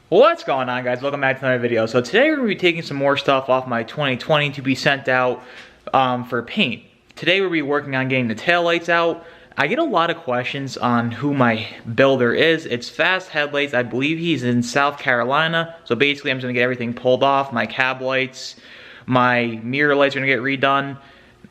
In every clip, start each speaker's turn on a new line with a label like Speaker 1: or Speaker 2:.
Speaker 1: What's going on, guys? Welcome back to another video. So today we're going to be taking some more stuff off my 2020 to be sent out for paint. Today we'll be working on getting the taillights out. I get a lot of questions on who my builder is. It's Fast Headlights. I believe he's in South Carolina. So basically I'm just going to get everything pulled off. My cab lights, my mirror lights are going to get redone,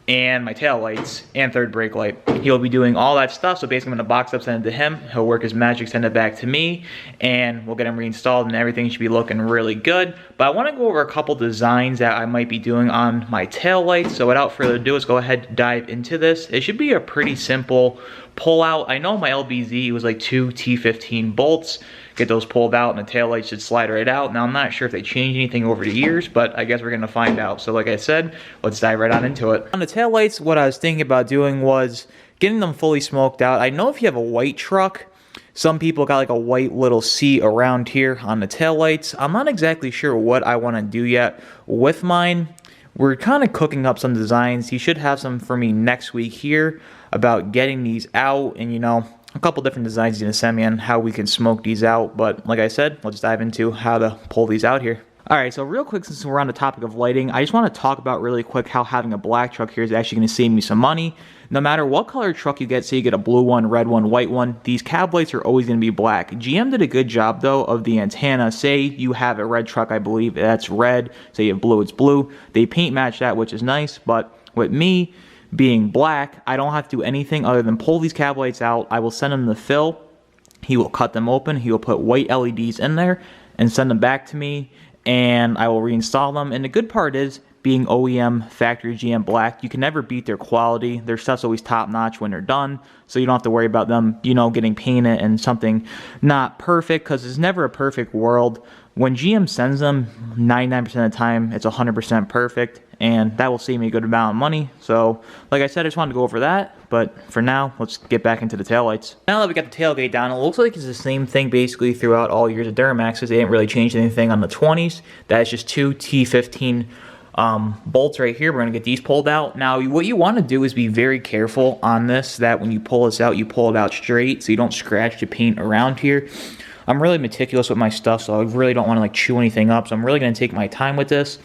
Speaker 1: and my tail lights and third brake light. He'll be doing all that stuff, so basically I'm gonna box up, send it to him. He'll work his magic, send it back to me, and we'll get him reinstalled and everything should be looking really good. But I wanna go over a couple designs that I might be doing on my tail lights. So without further ado, let's go ahead and dive into this. It should be a pretty simple pull out. I know my LBZ was like 2 T15 bolts. Get those pulled out and the tail lights should slide right out. Now I'm not sure if they changed anything over the years, but I guess we're gonna find out. So like I said, let's dive right on into it. On the tail lights, what I was thinking about doing was getting them fully smoked out. I know if you have a white truck, some people got like a white little C around here on the tail lights. I'm not exactly sure what I wanna do yet with mine. We're kind of cooking up some designs. He should have some for me next week here about getting these out, and you know, a couple different designs he's gonna send me on how we can smoke these out. But like I said, let's dive into how to pull these out here. Alright, so real quick, since we're on the topic of lighting, I just want to talk about really quick how having a black truck here is actually going to save me some money. No matter what color truck you get, say you get a blue one, red one, white one, these cab lights are always going to be black. GM did a good job though of the antenna. Say you have a red truck, I believe that's red. Say you have blue, it's blue. They paint match that, which is nice, but with me being black, I don't have to do anything other than pull these cab lights out. I will send him the fill. He will cut them open. He will put white LEDs in there and send them back to me, and I will reinstall them. And the good part is, being OEM factory GM black, you can never beat their quality. Their stuff's always top notch when they're done, so you don't have to worry about them, you know, getting painted and something not perfect, because it's never a perfect world. When GM sends them, 99% of the time, it's 100% perfect, and that will save me a good amount of money. So, like I said, I just wanted to go over that, but for now, let's get back into the taillights. Now that we got the tailgate down, it looks like it's the same thing basically throughout all years of Duramaxes. They didn't really change anything on the 20s. That's just 2 T15 bolts right here. We're going to get these pulled out. Now, what you want to do is be very careful on this, that when you pull this out, you pull it out straight so you don't scratch the paint around here. I'm really meticulous with my stuff, so I really don't want to like chew anything up. So I'm really going to take my time with this.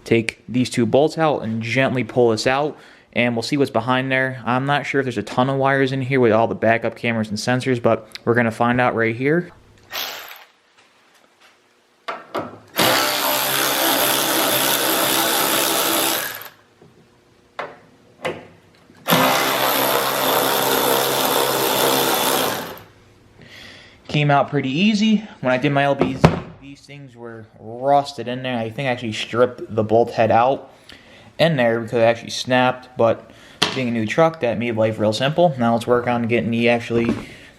Speaker 1: Take these 2 bolts out and gently pull this out, and we'll see what's behind there. I'm not sure if there's a ton of wires in here with all the backup cameras and sensors, but we're going to find out right here. Came out pretty easy. When I did my LBZ, these things were rusted in there. I think I actually stripped the bolt head out in there because it actually snapped, but being a new truck, that made life real simple. Now let's work on getting the actual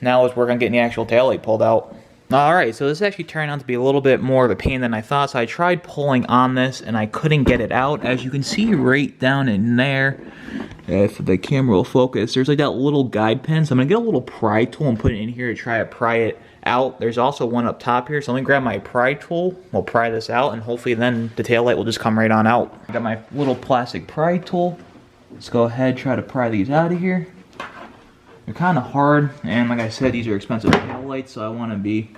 Speaker 1: taillight pulled out. Alright, so this actually turned out to be a little bit more of a pain than I thought, so I tried pulling on this and I couldn't get it out. As you can see right down in there, if the camera will focus, there's like that little guide pin, so I'm going to get a little pry tool and put it in here to try to pry it out. There's also one up top here, so let me grab my pry tool, we'll pry this out, and hopefully then the taillight will just come right on out. I got my little plastic pry tool. Let's go ahead, try to pry these out of here. They're kind of hard, and like I said, these are expensive taillights, so I want to be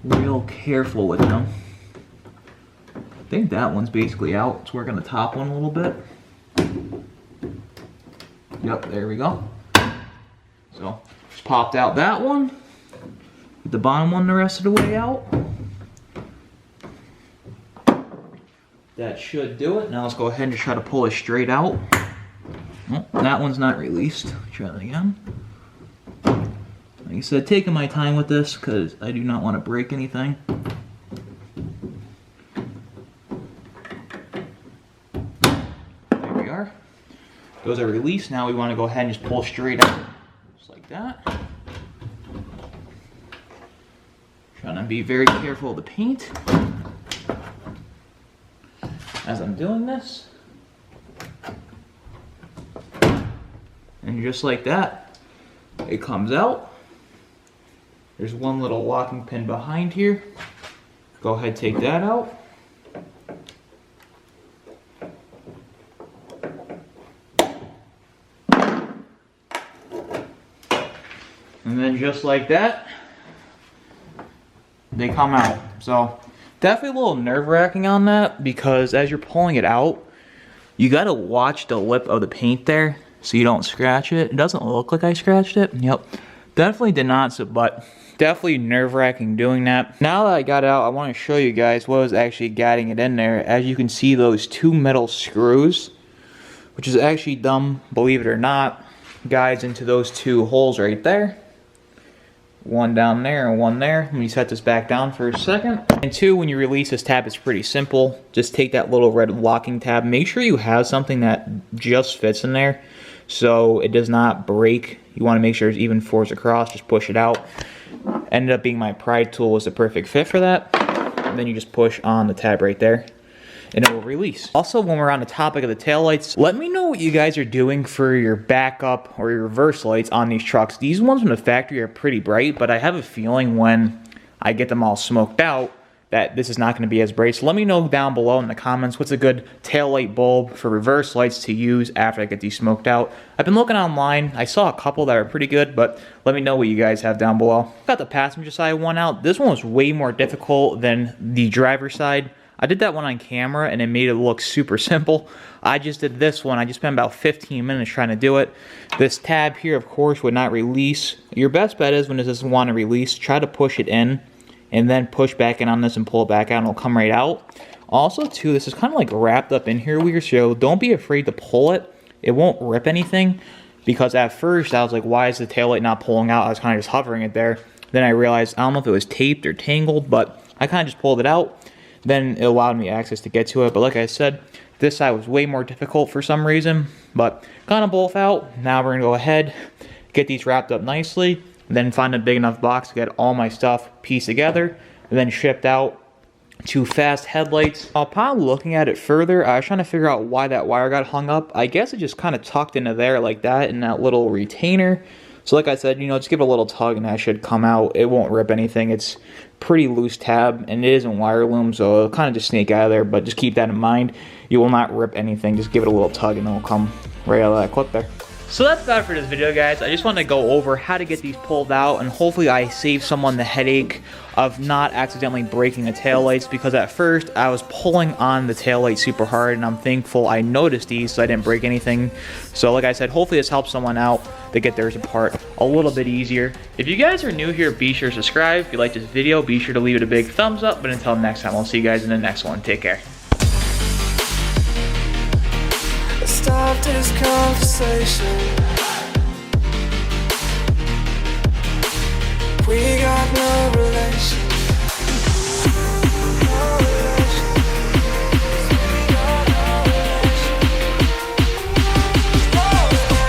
Speaker 1: real careful with them. I think that one's basically out. Let's work on the top one a little bit. Yep, there we go. So, just popped out that one. Get the bottom one the rest of the way out. That should do it. Now let's go ahead and just try to pull it straight out. Oh, that one's not released. Try that again. Like I said, taking my time with this because I do not want to break anything. There we are. Those are released. Now we want to go ahead and just pull straight out. Just like that. Trying to be very careful of the paint as I'm doing this. And just like that, it comes out. There's one little locking pin behind here. Go ahead, take that out. And then just like that, they come out. So definitely a little nerve-wracking on that, because as you're pulling it out, you gotta watch the lip of the paint there so you don't scratch it. It doesn't look like I scratched it. Yep, definitely did not, but definitely nerve-wracking doing that. Now that I got it out, I want to show you guys what was actually guiding it in there. As you can see, those two metal screws, which is actually dumb, believe it or not, guides into those two holes right there. One down there and one there. Let me set this back down for a second. And two, when you release this tab, it's pretty simple. Just take that little red locking tab. Make sure you have something that just fits in there so it does not break. You want to make sure it's even force across. Just push it out. Ended up being my pride tool was the perfect fit for that. And then you just push on the tab right there and it will release. Also, when we're on the topic of the taillights, let me know what you guys are doing for your backup or your reverse lights on these trucks. These ones from the factory are pretty bright, but I have a feeling when I get them all smoked out that this is not going to be as bright. So let me know down below in the comments what's a good taillight bulb for reverse lights to use after I get these smoked out. I've been looking online. I saw a couple that are pretty good, but let me know what you guys have down below. Got the passenger side one out. This one was way more difficult than the driver's side. I did that one on camera and it made it look super simple. I just did this one. I just spent about 15 minutes trying to do it. This tab here, of course, would not release. Your best bet is when it doesn't want to release, try to push it in and then push back in on this and pull it back out and it'll come right out. Also, too, this is kind of like wrapped up in here weird, so don't be afraid to pull it. It won't rip anything, because at first I was like, why is the taillight not pulling out? I was kind of just hovering it there. Then I realized, I don't know if it was taped or tangled, but I kind of just pulled it out. Then it allowed me access to get to it. But like I said, this side was way more difficult for some reason. But got them both out. Now we're going to go ahead, get these wrapped up nicely, and then find a big enough box to get all my stuff pieced together, and then shipped out to Fast Headlights. Upon looking at it further, I was trying to figure out why that wire got hung up. I guess it just kind of tucked into there like that in that little retainer. So like I said, you know, just give it a little tug and that should come out. It won't rip anything. It's pretty loose tab and it isn't wire loom, so it'll kind of just snake out of there, but just keep that in mind. You will not rip anything. Just give it a little tug and it'll come right out of that clip there. So that's about it for this video, guys. I just wanted to go over how to get these pulled out, and hopefully I saved someone the headache of not accidentally breaking the taillights, because at first I was pulling on the taillight super hard, and I'm thankful I noticed these so I didn't break anything. So like I said, hopefully this helps someone out to get theirs apart a little bit easier. If you guys are new here, be sure to subscribe. If you like this video, be sure to leave it a big thumbs up. But until next time, I'll see you guys in the next one. Take care. Stop this conversation. We got no